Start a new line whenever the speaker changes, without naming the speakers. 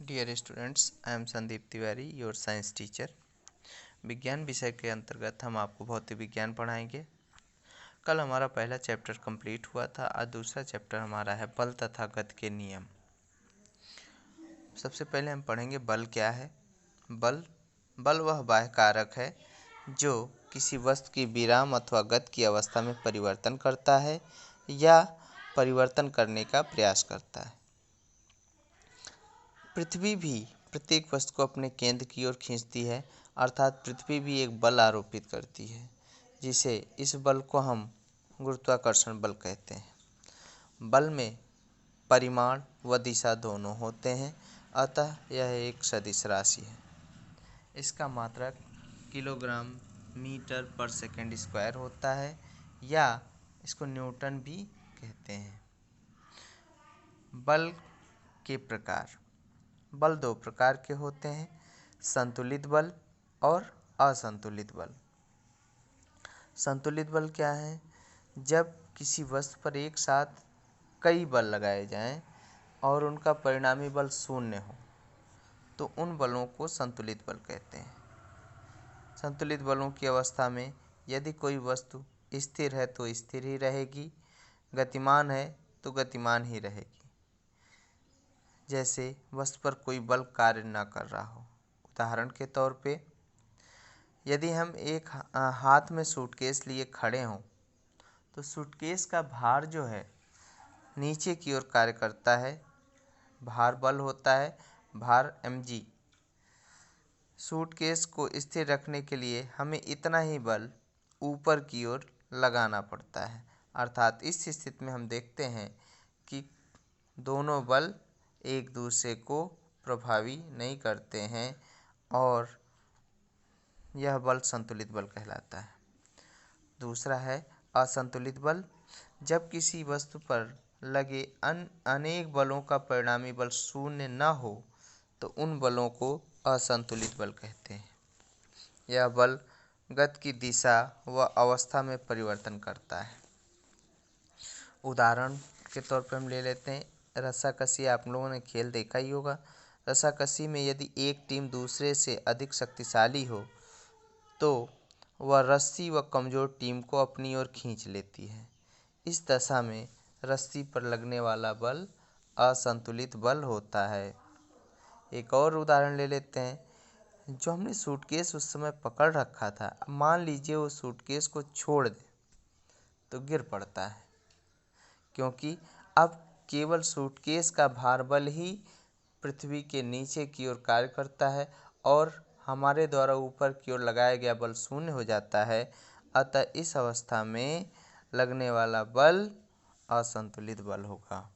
Dear students, I am Sandeep Tiwari, your science teacher. विज्ञान विषय के अंतर्गत हम आपको भौतिक विज्ञान पढ़ाएंगे। कल हमारा पहला चैप्टर कंप्लीट हुआ था। आज दूसरा चैप्टर हमारा है बल तथा गति के नियम। सबसे पहले हम पढ़ेंगे बल क्या है। बल वह बाह्य कारक है जो किसी वस्तु की विराम अथवा गति की अवस्था में परिवर्तन करता है या परिवर्तन करने का प्रयास करता है। पृथ्वी भी प्रत्येक वस्तु को अपने केंद्र की ओर खींचती है, अर्थात पृथ्वी भी एक बल आरोपित करती है, जिसे इस बल को हम गुरुत्वाकर्षण बल कहते हैं। बल में परिमाण व दिशा दोनों होते हैं, अतः यह एक सदिश राशि है। इसका मात्रक किलोग्राम मीटर पर सेकंड स्क्वायर होता है या इसको न्यूटन भी कहते हैं। बल के प्रकार। बल दो प्रकार के होते हैं, संतुलित बल और असंतुलित बल। संतुलित बल क्या है? जब किसी वस्तु पर एक साथ कई बल लगाए जाएं और उनका परिणामी बल शून्य हो तो उन बलों को संतुलित बल कहते हैं। संतुलित बलों की अवस्था में यदि कोई वस्तु स्थिर है तो स्थिर ही रहेगी, गतिमान है तो गतिमान ही रहेगी। जैसे वस्तु पर कोई बल कार्य न कर रहा हो। उदाहरण के तौर पे यदि हम एक हाथ में सूटकेस लिए खड़े हों तो सूटकेस का भार जो है नीचे की ओर कार्य करता है। भार बल होता है, भार mg। सूटकेस को स्थिर रखने के लिए हमें इतना ही बल ऊपर की ओर लगाना पड़ता है। अर्थात इस स्थिति में हम देखते हैं कि दोनों बल एक दूसरे को प्रभावी नहीं करते हैं और यह बल संतुलित बल कहलाता है। दूसरा है असंतुलित बल। जब किसी वस्तु पर लगे अनेक बलों का परिणामी बल शून्य न हो तो उन बलों को असंतुलित बल कहते हैं। यह बल गति की दिशा व अवस्था में परिवर्तन करता है। उदाहरण के तौर पर हम ले लेते हैं रस्साकसी। आप लोगों ने खेल देखा ही होगा। रस्साकसी में यदि एक टीम दूसरे से अधिक शक्तिशाली हो तो वह रस्सी व कमज़ोर टीम को अपनी ओर खींच लेती है। इस दशा में रस्सी पर लगने वाला बल असंतुलित बल होता है। एक और उदाहरण ले लेते हैं। जो हमने सूटकेस उस समय पकड़ रखा था, अब मान लीजिए वो सूटकेस को छोड़ दे तो गिर पड़ता है, क्योंकि अब केवल सूटकेस का भार बल ही पृथ्वी के नीचे की ओर कार्य करता है और हमारे द्वारा ऊपर की ओर लगाया गया बल शून्य हो जाता है। अतः इस अवस्था में लगने वाला बल असंतुलित बल होगा।